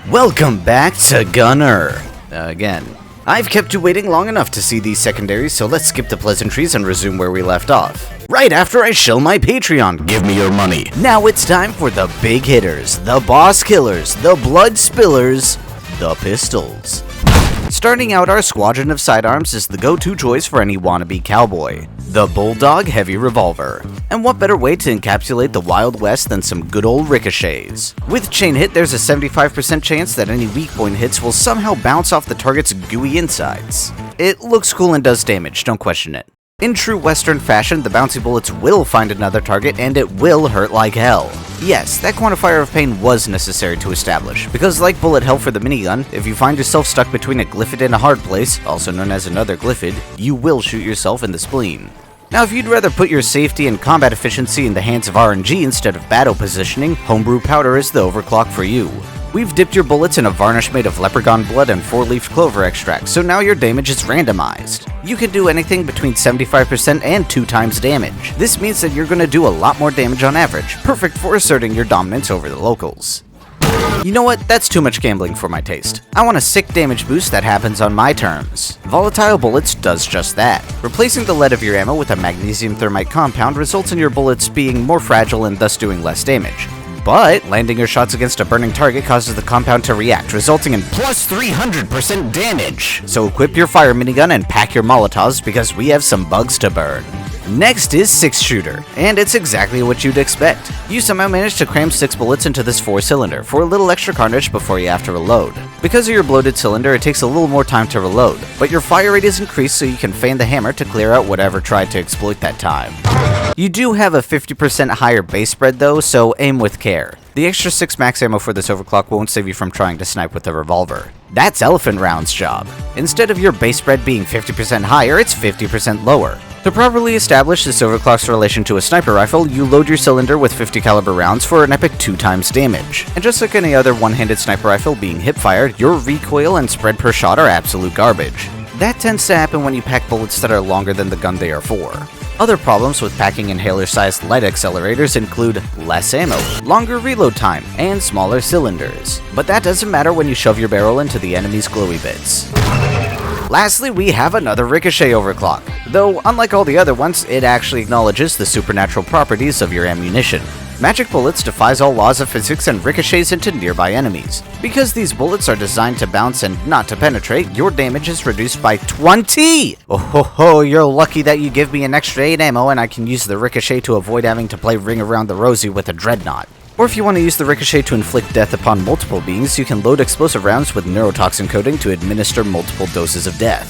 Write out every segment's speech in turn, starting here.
Welcome back to Gunner. Again. I've kept you waiting long enough to see these secondaries, so let's skip the pleasantries and resume where we left off. Right after I shill my Patreon. Give me your money. Now it's time for the big hitters, the boss killers, the blood spillers, the pistols. Starting out, our squadron of sidearms is the go-to choice for any wannabe cowboy. The Bulldog Heavy Revolver. And what better way to encapsulate the Wild West than some good old ricochets? With chain hit, there's a 75% chance that any weak point hits will somehow bounce off the target's gooey insides. It looks cool and does damage, don't question it. In true Western fashion, the bouncy bullets will find another target and it will hurt like hell. Yes, that quantifier of pain was necessary to establish, because like bullet hell for the minigun, if you find yourself stuck between a glyphid and a hard place, also known as another glyphid, you will shoot yourself in the spleen. Now if you'd rather put your safety and combat efficiency in the hands of RNG instead of battle positioning, homebrew powder is the overclock for you. We've dipped your bullets in a varnish made of leprechaun blood and 4-leaf clover extract, so now your damage is randomized. You can do anything between 75% and 2 times damage. This means that you're going to do a lot more damage on average, perfect for asserting your dominance over the locals. You know what, that's too much gambling for my taste. I want a sick damage boost that happens on my terms. Volatile Bullets does just that. Replacing the lead of your ammo with a magnesium thermite compound results in your bullets being more fragile and thus doing less damage. But landing your shots against a burning target causes the compound to react, resulting in plus 300% damage. So equip your fire minigun and pack your Molotovs because we have some bugs to burn. Next is 6-shooter, and it's exactly what you'd expect. You somehow managed to cram 6 bullets into this 4-cylinder for a little extra carnage before you have to reload. Because of your bloated cylinder, it takes a little more time to reload, but your fire rate is increased so you can fan the hammer to clear out whatever tried to exploit that time. You do have a 50% higher base spread though, so aim with care. The extra 6 max ammo for this overclock won't save you from trying to snipe with a revolver. That's Elephant Round's job. Instead of your base spread being 50% higher, it's 50% lower. To properly establish this overclock's relation to a sniper rifle, you load your cylinder with 50 caliber rounds for an epic 2 times damage. And just like any other one-handed sniper rifle being hip-fired, your recoil and spread per shot are absolute garbage. That tends to happen when you pack bullets that are longer than the gun they are for. Other problems with packing inhaler-sized light accelerators include less ammo, longer reload time, and smaller cylinders. But that doesn't matter when you shove your barrel into the enemy's glowy bits. Lastly, we have another ricochet overclock, though unlike all the other ones, it actually acknowledges the supernatural properties of your ammunition. Magic bullets defies all laws of physics and ricochets into nearby enemies. Because these bullets are designed to bounce and not to penetrate, your damage is reduced by 20! Oh ho ho, you're lucky that you give me an extra 8 ammo and I can use the ricochet to avoid having to play Ring Around the Rosie with a dreadnought. Or if you want to use the ricochet to inflict death upon multiple beings, you can load explosive rounds with neurotoxin coating to administer multiple doses of death.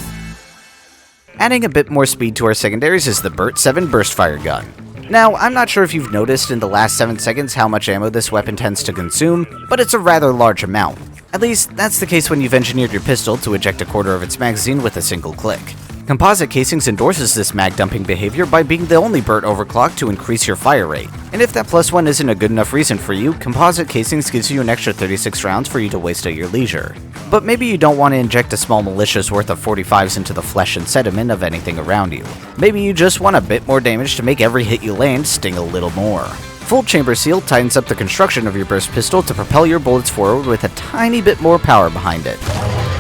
Adding a bit more speed to our secondaries is the Burt 7 Burst Fire Gun. Now, I'm not sure if you've noticed in the last 7 seconds how much ammo this weapon tends to consume, but it's a rather large amount. At least, that's the case when you've engineered your pistol to eject a quarter of its magazine with a single click. Composite Casings endorses this mag dumping behavior by being the only Burt overclock to increase your fire rate. And if that +1 isn't a good enough reason for you, Composite Casings gives you an extra 36 rounds for you to waste at your leisure. But maybe you don't want to inject a small militia's worth of 45s into the flesh and sediment of anything around you. Maybe you just want a bit more damage to make every hit you land sting a little more. Full chamber seal tightens up the construction of your burst pistol to propel your bullets forward with a tiny bit more power behind it.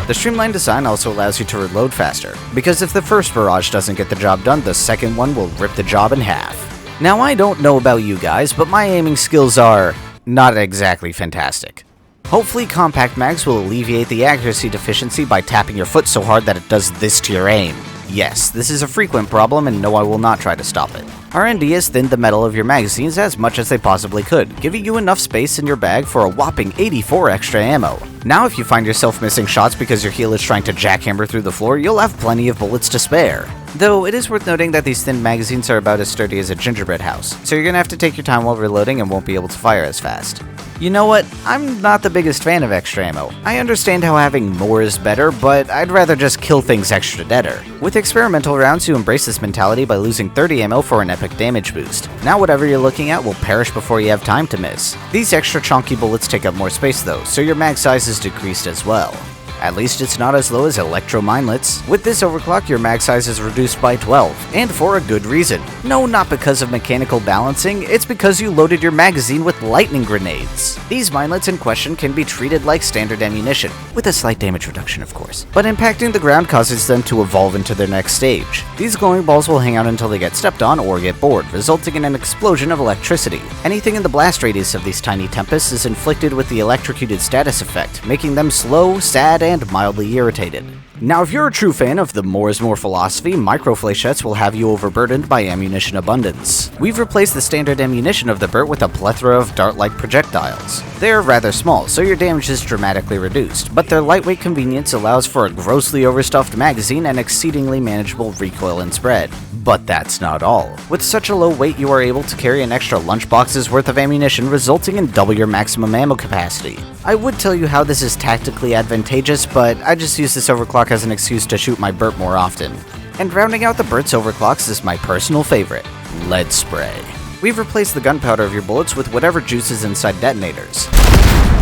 The streamlined design also allows you to reload faster, because if the first barrage doesn't get the job done, the second one will rip the job in half. Now I don't know about you guys, but my aiming skills are not exactly fantastic. Hopefully compact mags will alleviate the accuracy deficiency by tapping your foot so hard that it does this to your aim. Yes, this is a frequent problem and no, I will not try to stop it. R&D has thinned the metal of your magazines as much as they possibly could, giving you enough space in your bag for a whopping 84 extra ammo. Now if you find yourself missing shots because your heel is trying to jackhammer through the floor, you'll have plenty of bullets to spare. Though it is worth noting that these thin magazines are about as sturdy as a gingerbread house, so you're gonna have to take your time while reloading and won't be able to fire as fast. You know what, I'm not the biggest fan of extra ammo. I understand how having more is better, but I'd rather just kill things extra deader. With experimental rounds, you embrace this mentality by losing 30 ammo for an epic damage boost. Now whatever you're looking at will perish before you have time to miss. These extra chunky bullets take up more space though, so your mag size is decreased as well. At least it's not as low as electro minelets. With this overclock, your mag size is reduced by 12, and for a good reason. No, not because of mechanical balancing, it's because you loaded your magazine with lightning grenades. These minelets in question can be treated like standard ammunition, with a slight damage reduction of course, but impacting the ground causes them to evolve into their next stage. These glowing balls will hang out until they get stepped on or get bored, resulting in an explosion of electricity. Anything in the blast radius of these tiny tempests is inflicted with the electrocuted status effect, making them slow, sad, and mildly irritated. Now, if you're a true fan of the more is more philosophy, micro flechettes will have you overburdened by ammunition abundance. We've replaced the standard ammunition of the Burt with a plethora of dart-like projectiles. They're rather small, so your damage is dramatically reduced, but their lightweight convenience allows for a grossly overstuffed magazine and exceedingly manageable recoil and spread. But that's not all. With such a low weight, you are able to carry an extra lunchbox's worth of ammunition, resulting in double your maximum ammo capacity. I would tell you how this is tactically advantageous, but I just use this overclock as an excuse to shoot my Burt more often. And rounding out the Burt's overclocks is my personal favorite, lead spray. We've replaced the gunpowder of your bullets with whatever juice is inside detonators.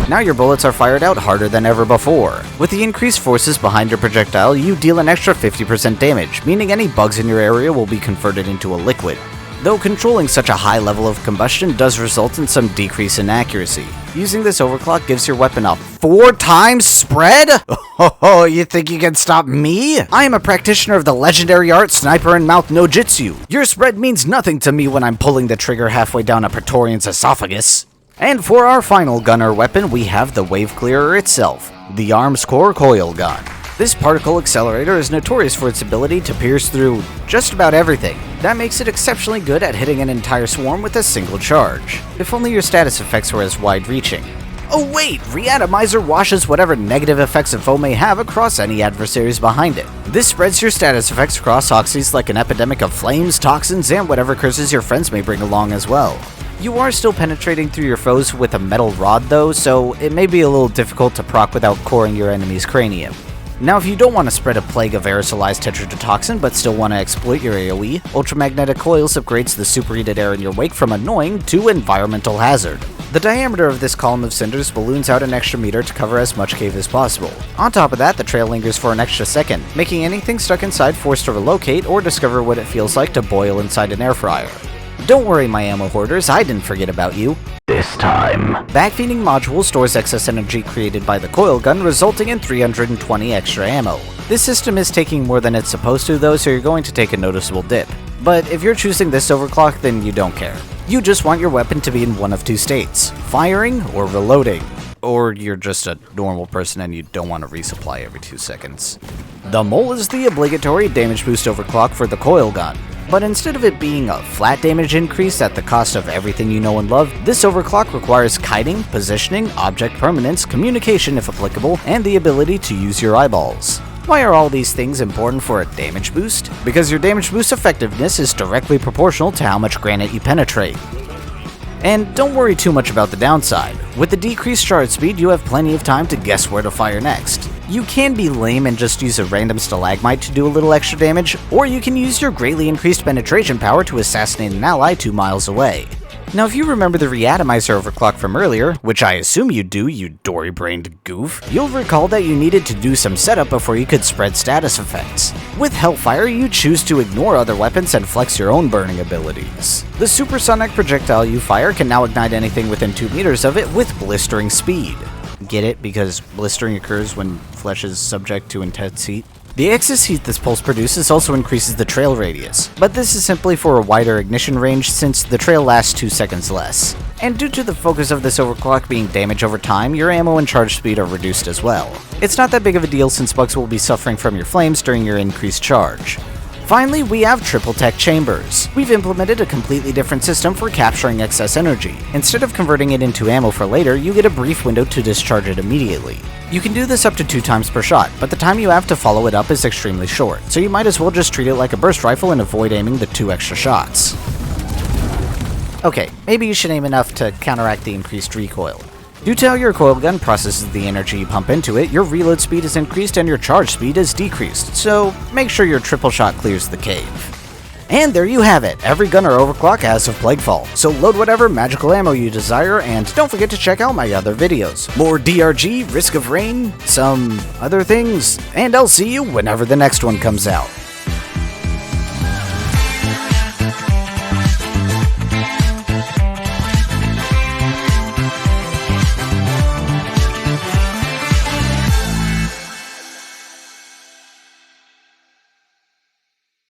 Now your bullets are fired out harder than ever before. With the increased forces behind your projectile, you deal an extra 50% damage, meaning any bugs in your area will be converted into a liquid. Though controlling such a high level of combustion does result in some decrease in accuracy. Using this overclock gives your weapon a 4 times spread? Oh, you think you can stop me? I am a practitioner of the legendary art Sniper and Mouth no Jitsu. Your spread means nothing to me when I'm pulling the trigger halfway down a Praetorian's esophagus. And for our final gunner weapon, we have the wave clearer itself, the ArmsKore Coil Gun. This particle accelerator is notorious for its ability to pierce through just about everything. That makes it exceptionally good at hitting an entire swarm with a single charge. If only your status effects were as wide-reaching. Oh wait, Reatomizer washes whatever negative effects a foe may have across any adversaries behind it. This spreads your status effects across Hoxxes like an epidemic of flames, toxins, and whatever curses your friends may bring along as well. You are still penetrating through your foes with a metal rod though, so it may be a little difficult to proc without coring your enemy's cranium. Now, if you don't want to spread a plague of aerosolized tetrodotoxin but still want to exploit your AoE, Ultramagnetic Coils upgrades the superheated air in your wake from annoying to environmental hazard. The diameter of this column of cinders balloons out an extra meter to cover as much cave as possible. On top of that, the trail lingers for an extra second, making anything stuck inside forced to relocate or discover what it feels like to boil inside an air fryer. Don't worry, my ammo hoarders, I didn't forget about you. This time. Backfeeding module stores excess energy created by the coil gun, resulting in 320 extra ammo. This system is taking more than it's supposed to though, so you're going to take a noticeable dip. But if you're choosing this overclock, then you don't care. You just want your weapon to be in one of two states, firing or reloading. Or you're just a normal person and you don't want to resupply every 2 seconds. The mole is the obligatory damage boost overclock for the coil gun. But instead of it being a flat damage increase at the cost of everything you know and love, this overclock requires kiting, positioning, object permanence, communication if applicable, and the ability to use your eyeballs. Why are all these things important for a damage boost? Because your damage boost effectiveness is directly proportional to how much granite you penetrate. And don't worry too much about the downside. With the decreased charge speed, you have plenty of time to guess where to fire next. You can be lame and just use a random stalagmite to do a little extra damage, or you can use your greatly increased penetration power to assassinate an ally 2 miles away. Now, if you remember the Reatomizer overclock from earlier, which I assume you do, you dory-brained goof, you'll recall that you needed to do some setup before you could spread status effects. With Hellfire, you choose to ignore other weapons and flex your own burning abilities. The supersonic projectile you fire can now ignite anything within 2 meters of it with blistering speed. Get it? Because blistering occurs when flesh is subject to intense heat. The excess heat this pulse produces also increases the trail radius, but this is simply for a wider ignition range since the trail lasts 2 seconds less. And due to the focus of this overclock being damage over time, your ammo and charge speed are reduced as well. It's not that big of a deal since bugs will be suffering from your flames during your increased charge. Finally, we have triple tech chambers. We've implemented a completely different system for capturing excess energy. Instead of converting it into ammo for later, you get a brief window to discharge it immediately. You can do this up to 2 times per shot, but the time you have to follow it up is extremely short, so you might as well just treat it like a burst rifle and avoid aiming the 2 extra shots. Okay, maybe you should aim enough to counteract the increased recoil. Due to how your coil gun processes the energy you pump into it, your reload speed is increased and your charge speed is decreased, so make sure your triple shot clears the cave. And there you have it, every gunner overclock as of Plaguefall. So load whatever magical ammo you desire, and don't forget to check out my other videos. More DRG, Risk of Rain, some other things, and I'll see you whenever the next one comes out.